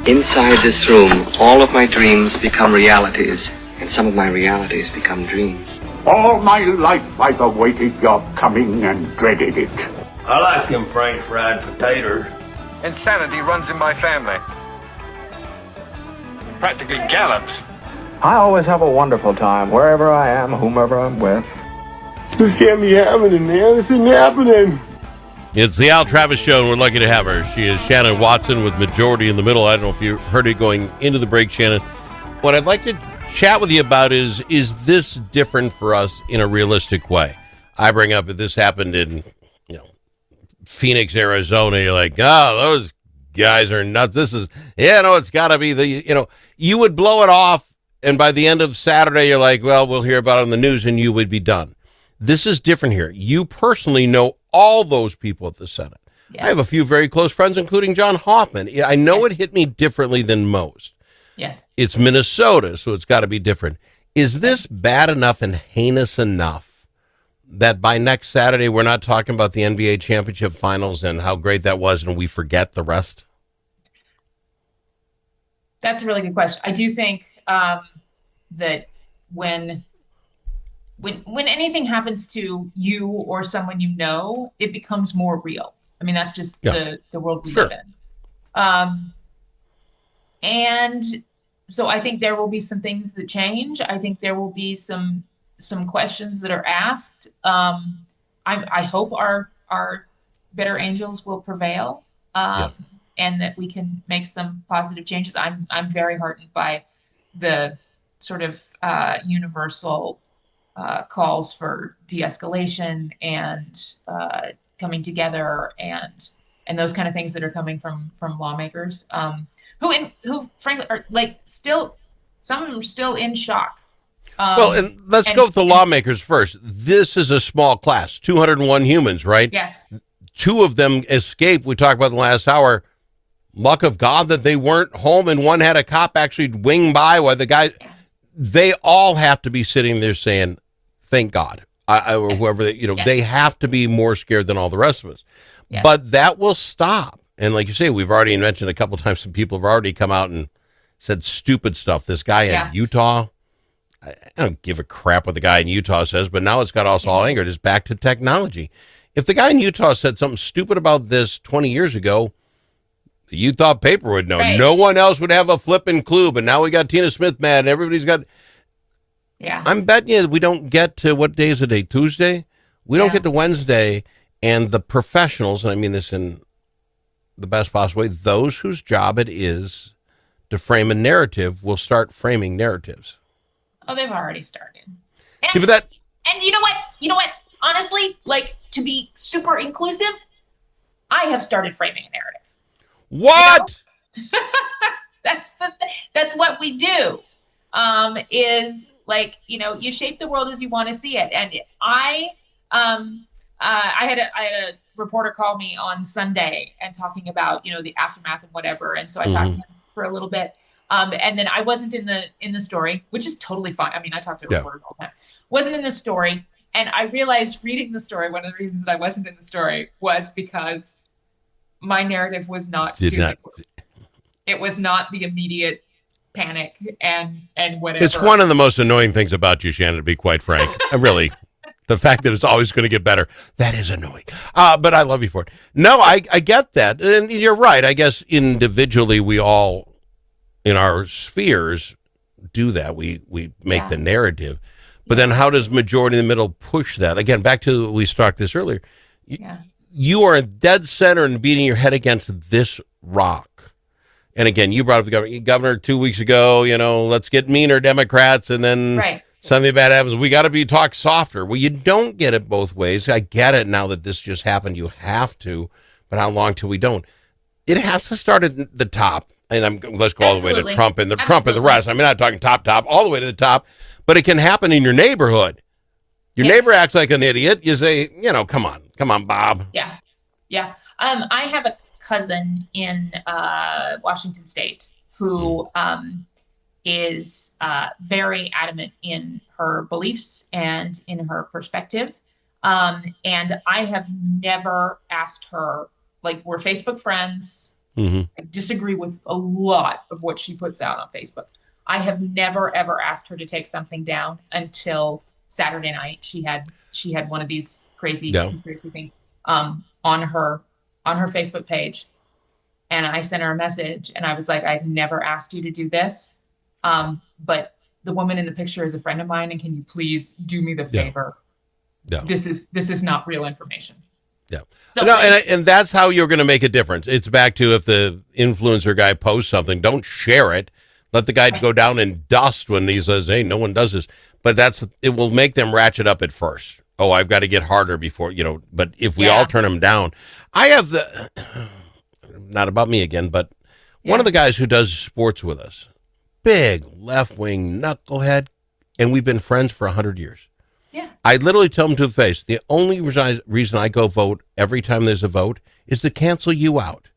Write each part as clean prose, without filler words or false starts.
Inside this room, all of my dreams become realities, and some of my realities become dreams. All my life I've awaited your coming and dreaded it. I like them French fried potatoes. Insanity runs in my family. Practically gallops. I always have a wonderful time, wherever I am, whomever I'm with. This can't be happening, man. This isn't happening. It's the Al Travis Show, and we're lucky to have her. She is Shannon Watson with Majority in the Middle. I don't know if you heard it going into the break, Shannon. What I'd like to chat with you about is this different for us in a realistic way? I bring up that this happened in, Phoenix, Arizona. You're like, oh, those guys are nuts. It's got to be you would blow it off, and by the end of Saturday, you're like, well, we'll hear about it on the news, and you would be done. This is different here. You personally know all those people at the Senate. Yes. I have a few very close friends, including John Hoffman. I know it hit me differently than most. Yes. It's Minnesota, so it's got to be different. Is this bad enough and heinous enough that by next Saturday we're not talking about the NBA championship finals and how great that was and we forget the rest? That's a really good question. I do think that when anything happens to you or someone you know, it becomes more real. I mean, that's just the world we live in. And so I think there will be some things that change. I think there will be some questions that are asked. I hope our better angels will prevail, and that we can make some positive changes. I'm very heartened by the sort of universal calls for de-escalation and coming together and those kind of things that are coming from lawmakers who frankly are still, some of them are still in shock. And let's go with the lawmakers first. This is a small class, 201 humans, right? Yes. 2 of them escaped. We talked about in the last hour. Luck of God that they weren't home, and one had a cop actually wing by while the guy. They all have to be sitting there saying, "Thank God," or whoever. They have to be more scared than all the rest of us. Yes. But that will stop. And like you say, we've already mentioned a couple of times. Some people have already come out and said stupid stuff. This guy in Utah. I don't give a crap what the guy in Utah says, but now it's got us all angered. It's back to technology. If the guy in Utah said something stupid about this 20 years ago, the Utah paper would know. Right. No one else would have a flipping clue, but now we got Tina Smith mad, and everybody's got... Yeah. I'm betting you we don't get to, what day is it today? Tuesday? We don't get to Wednesday, and the professionals, and I mean this in the best possible way, those whose job it is to frame a narrative will start framing narratives. Oh, they've already started. See, but that... And you know what? Honestly, to be super inclusive, I have started framing a narrative. What? That's what we do. Is you shape the world as you want to see it. And I had a reporter call me on Sunday and talking about, the aftermath and whatever. And so I talked to him for a little bit. And then I wasn't in the story, which is totally fine. I mean, I talk to reporters all the time. Wasn't in the story. And I realized reading the story, one of the reasons that I wasn't in the story was because my narrative was not. It was not the immediate panic and whatever. It's one of the most annoying things about you, Shannon, to be quite frank. Really. The fact that it's always going to get better, that is annoying. But I love you for it. No, I get that. And you're right. I guess individually we all, in our spheres, do that. We make the narrative. But then how does majority in the middle push that? Again, back to, we talked this earlier. You are dead center and beating your head against this rock. And again, you brought up the governor 2 weeks ago, let's get meaner Democrats, and then something bad happens. We got to talk softer. Well, you don't get it both ways. I get it now that this just happened. You have to. But how long till we don't? It has to start at the top. And let's go all the way to Trump and the rest. I'm not talking top, all the way to the top. But it can happen in your neighborhood. Your neighbor acts like an idiot. You say, come on, Bob. Yeah. I have a cousin in Washington State who is very adamant in her beliefs and in her perspective. And I have never asked her, we're Facebook friends. Mhm. I disagree with a lot of what she puts out on Facebook. I have never ever asked her to take something down until Saturday night. She had one of these crazy Yeah. conspiracy things on her Facebook page, and I sent her a message, and I was like, I've never asked you to do this, but the woman in the picture is a friend of mine, and can you please do me the Yeah. favor? Yeah. This is not real information. Yeah. So No, and that's how you're going to make a difference. It's back to if the influencer guy posts something, don't share it. Let the guy go down in dust when he says, hey, no one does this. But it will make them ratchet up at first. Oh, I've got to get harder before, but if we all turn them down, I have not about me again, but one of the guys who does sports with us, big left-wing knucklehead, and we've been friends for 100 years. Yeah. I literally tell him to the face, the only reason I go vote every time there's a vote is to cancel you out.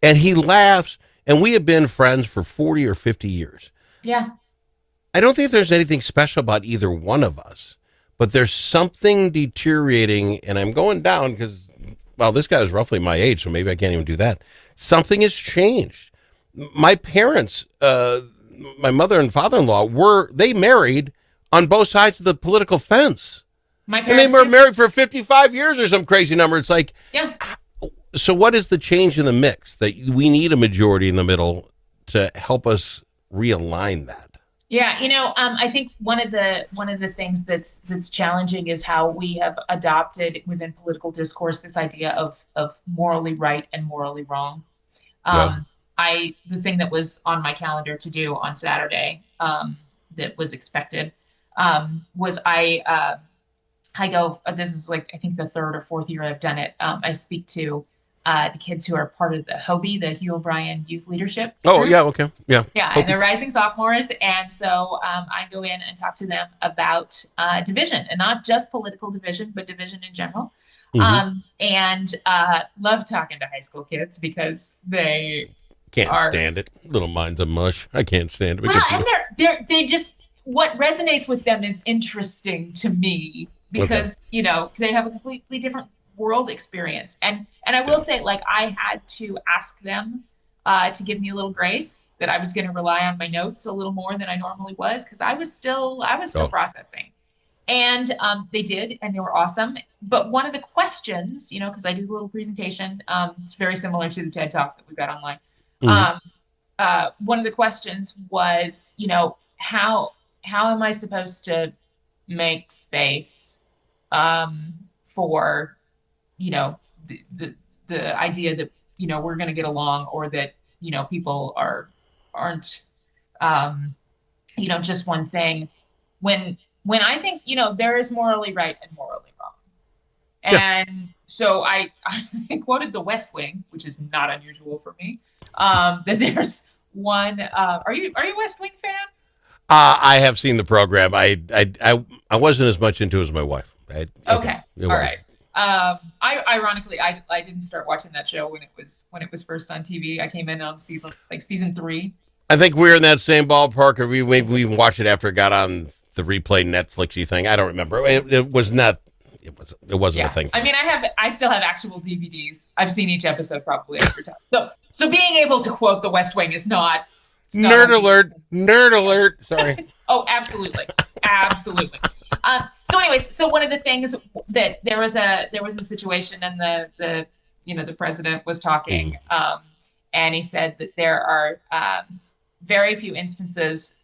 And he laughs, and we have been friends for 40 or 50 years. Yeah. I don't think there's anything special about either one of us, but there's something deteriorating, and I'm going down because, well, this guy is roughly my age, so maybe I can't even do that. Something has changed. My parents, my mother and father-in-law, they married on both sides of the political fence. My And they parents were did. married for 55 years or some crazy number. It's like, Yeah. so what is the change in the mix that we need a majority in the middle to help us realign that? Yeah, I think one of the things that's challenging is how we have adopted within political discourse this idea of morally right and morally wrong. The thing that was on my calendar to do on Saturday, that was expected, was I go. This is like I think the third or fourth year I've done it. I speak to the kids who are part of the HOBie, the Hugh O'Brien Youth Leadership Oh, group. yeah, okay. Yeah. Yeah, and they're rising sophomores, and so I go in and talk to them about division, and not just political division, but division in general. And love talking to high school kids because they Can't stand it. Little minds of mush. I can't stand it. well, and they just what resonates with them is interesting to me because they have a completely different world experience, and I will say, like, I had to ask them to give me a little grace that I was going to rely on my notes a little more than I normally was because I was still processing, and they did, and they were awesome. But one of the questions, because I do a little presentation, it's very similar to the TED Talk that we've got online. One of the questions was, how am I supposed to make space for the idea that we're going to get along, or that people aren't just one thing, when I think there is morally right and morally wrong. And so I quoted The West Wing, which is not unusual for me, that there's one. Are you a West Wing fan? I have seen the program. I wasn't as much into it as my wife. Okay. All right. Ironically, I didn't start watching that show when it was first on TV. I came in on season 3. I think we're in that same ballpark, or we even watched it after it got on the replay Netflixy thing. I don't remember. It was not. It wasn't a thing. I mean, I still have actual DVDs. I've seen each episode probably 100 times. So being able to quote The West Wing is not. Nerd alert! Nerd alert! Sorry. Oh, absolutely, absolutely. So, anyways, one of the things that there was a situation, and the president was talking, and he said that there are very few instances,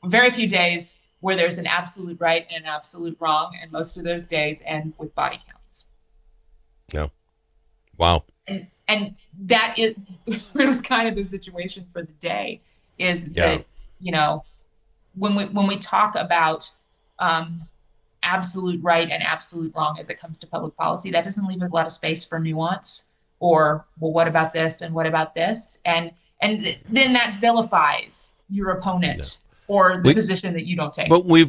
very few days where there's an absolute right and an absolute wrong, and most of those days end with body counts. No. Wow. And that it was kind of the situation for the day. Is that when we talk about absolute right and absolute wrong as it comes to public policy, that doesn't leave a lot of space for nuance, or, well, what about this and what about this, and then that vilifies your opponent or the position that you don't take. But we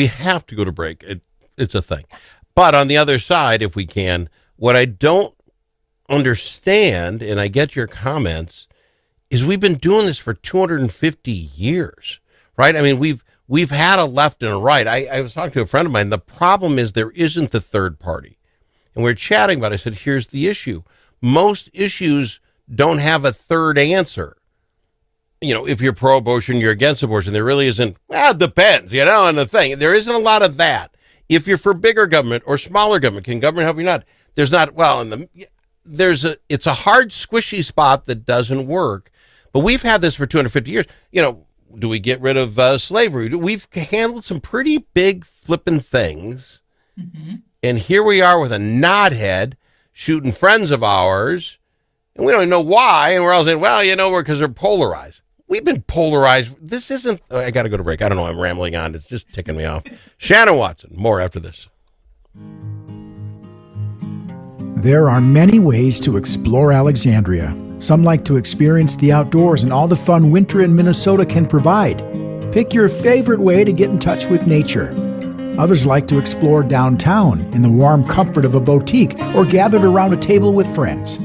have to go to break. It's a thing. But on the other side, if we can, what I don't understand, and I get your comments, is we've been doing this for 250 years, right? I mean, we've had a left and a right. I was talking to a friend of mine. The problem is there isn't the third party. And we're chatting about it. I said, here's the issue. Most issues don't have a third answer. If you're pro-abortion, you're against abortion. There really isn't. Well, it depends, on the thing. There isn't a lot of that. If you're for bigger government or smaller government, can government help you? Not. There's not. Well, it's a hard, squishy spot that doesn't work. But we've had this for 250 years. Do we get rid of slavery? We've handled some pretty big flippin' things. Mm-hmm. And here we are with a knothead shooting friends of ours. And we don't even know why. And we're all saying, well, because they're polarized. We've been polarized. This isn't. I got to go to break. I don't know. I'm rambling on. It's just ticking me off. Shannon Watson. More after this. There are many ways to explore Alexandria. Some like to experience the outdoors and all the fun winter in Minnesota can provide. Pick your favorite way to get in touch with nature. Others like to explore downtown in the warm comfort of a boutique or gathered around a table with friends.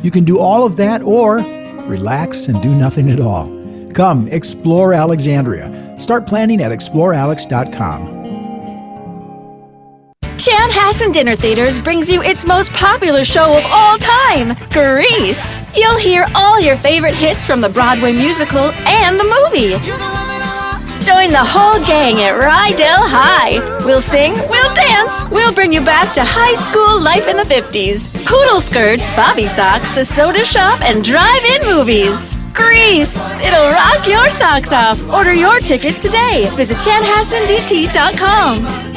You can do all of that or relax and do nothing at all. Come explore Alexandria. Start planning at explorealex.com. Chanhassen Dinner Theaters brings you its most popular show of all time, Grease. You'll hear all your favorite hits from the Broadway musical and the movie. Join the whole gang at Rydell High. We'll sing, we'll dance, we'll bring you back to high school life in the 50s. Poodle skirts, bobby socks, the soda shop, and drive-in movies. Grease! It'll rock your socks off. Order your tickets today. Visit chanhassendt.com.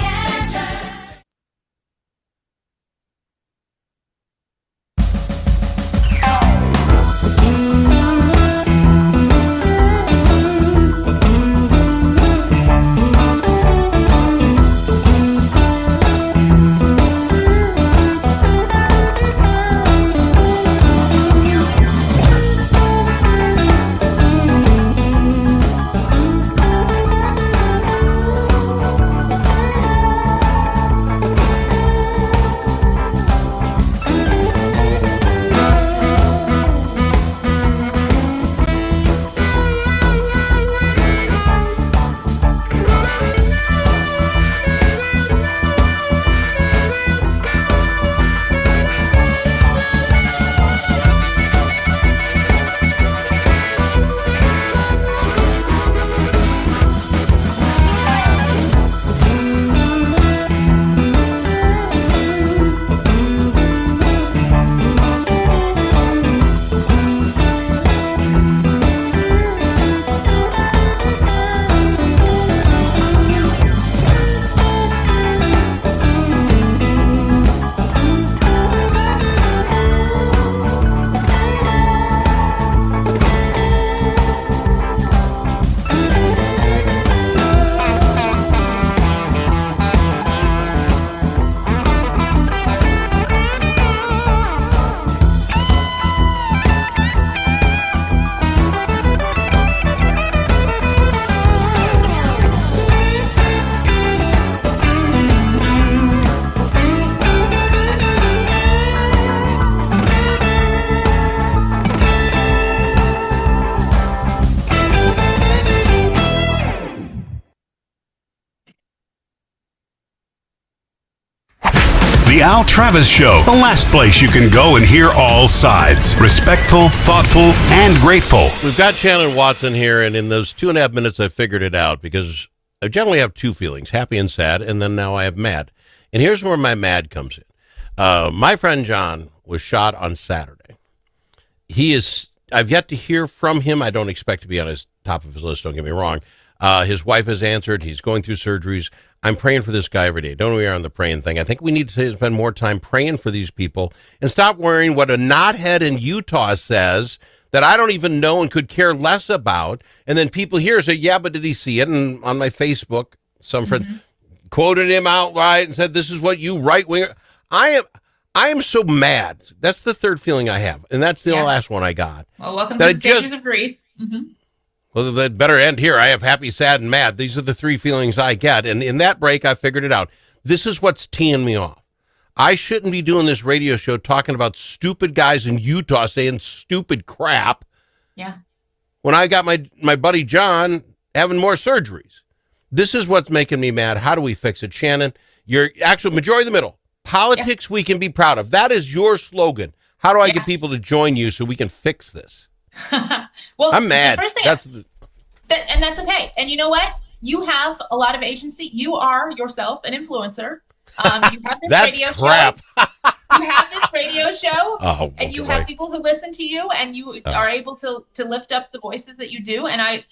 The Al Travis Show, the last place you can go and hear all sides. Respectful, thoughtful, and grateful. We've got Shannon Watson here, and in those 2.5 minutes I figured it out, because I generally have two feelings, happy and sad, and then now I have mad. And here's where my mad comes in. My friend John was shot on Saturday. I've yet to hear from him. I don't expect to be on his top of his list, don't get me wrong. His wife has answered. He's going through surgeries. I'm praying for this guy every day. Don't we are on the praying thing? I think we need to spend more time praying for these people and stop worrying what a knothead in Utah says that I don't even know and could care less about. And then people here say, yeah, but did he see it? And on my Facebook, some friend quoted him outright and said, this is what you right-winger. I am so mad. That's the third feeling I have. And that's the last one I got. Well, welcome to the stages of grief. Mm-hmm. Well, that better end here. I have happy, sad, and mad. These are the three feelings I get. And in that break, I figured it out. This is what's teeing me off. I shouldn't be doing this radio show talking about stupid guys in Utah saying stupid crap. Yeah. When I got my buddy John having more surgeries. This is what's making me mad. How do we fix it? Shannon, you're actually majority of the middle. Politics we can be proud of. That is your slogan. How do I get people to join you so we can fix this? Well, I'm mad. The first thing, That's and that's okay. And you know what? You have a lot of agency. You are yourself an influencer. You have this that's radio crap. show. You have this radio show, and you okay. have people who listen to you, and you are able to lift up the voices that you do. And I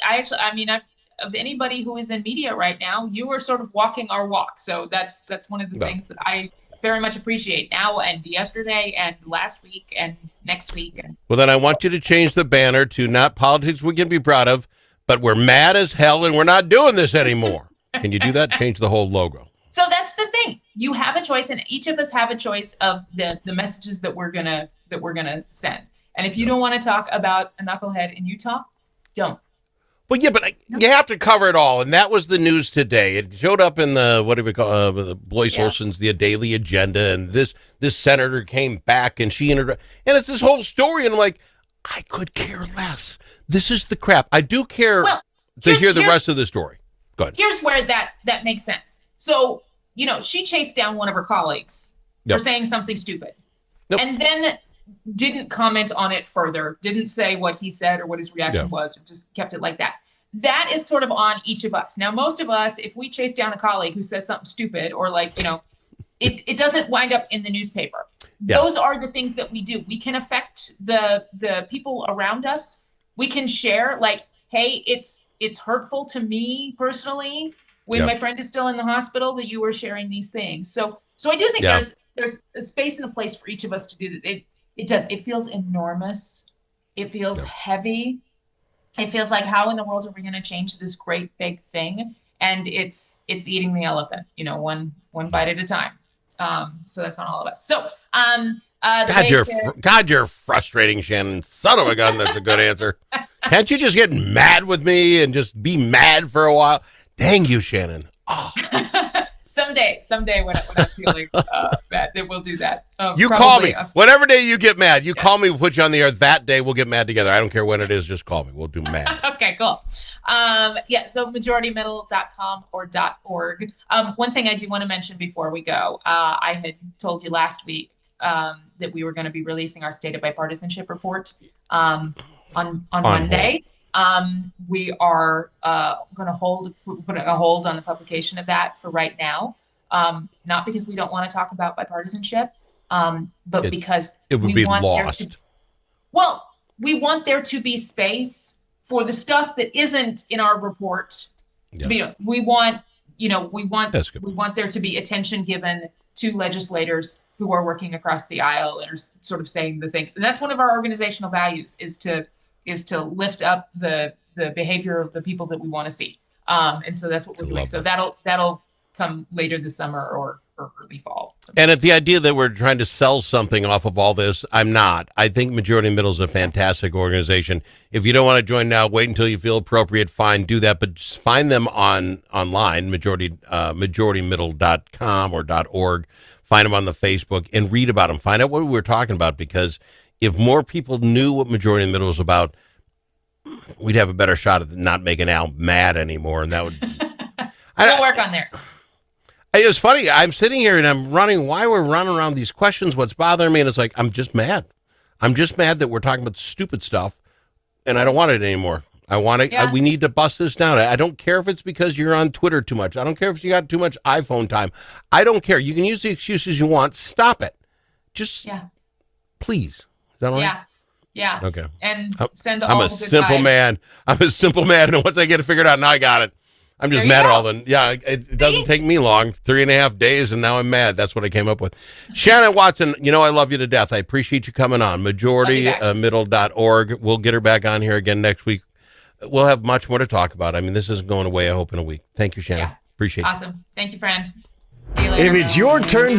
mean, of anybody who is in media right now, you are sort of walking our walk. So that's one of the things that I very much appreciate now and yesterday and last week and next week. And Well, then I want you to change the banner to not politics we can be proud of, but we're mad as hell and we're not doing this anymore. Can you do that? Change the whole logo. So that's the thing. You have a choice, and each of us have a choice of the messages that we're gonna send. And if you don't want to talk about a knucklehead in Utah, don't. Well, yeah, but you have to cover it all, and that was the news today. It showed up in the the Blois Olson's The Daily Agenda, and this senator came back, and and it's this whole story, and I'm like, I could care less. This is the crap. I do care to hear the rest of the story. Go ahead. Here's where that makes sense. So, she chased down one of her colleagues for saying something stupid, and then didn't comment on it further, didn't say what he said or what his reaction was, or just kept it like that. That is sort of on each of us. Now, most of us, if we chase down a colleague who says something stupid or it doesn't wind up in the newspaper. Those are the things that we do. We can affect the people around us. We can share hey, it's hurtful to me personally when my friend is still in the hospital that you were sharing these things. So I do think there's a space and a place for each of us to do that. It feels enormous. It feels heavy. It feels like, how in the world are we going to change this great big thing? And it's eating the elephant, one bite at a time. So that's on all of us. So, God, you're frustrating, Shannon. Son of a gun, that's a good answer. Can't you just get mad with me and just be mad for a while? Dang you, Shannon. Oh. Someday when I'm feeling bad, then we'll do that. You call me. Whatever day you get mad, you call me, we'll put you on the air. That day we'll get mad together. I don't care when it is, just call me. We'll do mad. Okay, cool. So majoritymiddle.com or .org. One thing I do want to mention before we go, I had told you last week that we were going to be releasing our State of Bipartisanship report on Monday. We are going to put a hold on the publication of that for right now. Not because we don't want to talk about bipartisanship, but because it would be lost. We want there to be space for the stuff that isn't in our report. We want there to be attention given to legislators who are working across the aisle and are sort of saying the things. And that's one of our organizational values is to lift up the behavior of the people that we want to see. And so that's what we're doing. So that'll come later this summer or early fall. And at the idea that we're trying to sell something off of all this, I'm not. I think Majority Middle is a fantastic organization. If you don't want to join now, wait until you feel appropriate, fine, do that. But just find them online, majoritymiddle.com or .org. Find them on the Facebook and read about them. Find out what we were talking about, because if more people knew what Majority Middle was about, we'd have a better shot at not making Al mad anymore. And that would... We'll work on there. It's funny. I'm sitting here and I'm running. Why we're running around these questions? What's bothering me? And it's like, I'm just mad. I'm just mad that we're talking about stupid stuff, and I don't want it anymore. I want it. We need to bust this down. I don't care if it's because you're on Twitter too much. I don't care if you got too much iPhone time. I don't care. You can use the excuses you want. Stop it. Just please. Is that all right? Yeah. Okay. And send all I'm the a good simple vibes. man. I'm a simple man. And once I get it figured out, now I got it. I'm just mad at all the. Yeah, it doesn't take me long. 3.5 days, and now I'm mad. That's what I came up with. Shannon Watson, I love you to death. I appreciate you coming on. Majoritymiddle.org. We'll get her back on here again next week. We'll have much more to talk about. I mean, this isn't going away, I hope, in a week. Thank you, Shannon. Appreciate it. Awesome. Thank you, friend. See you later. If it's your turn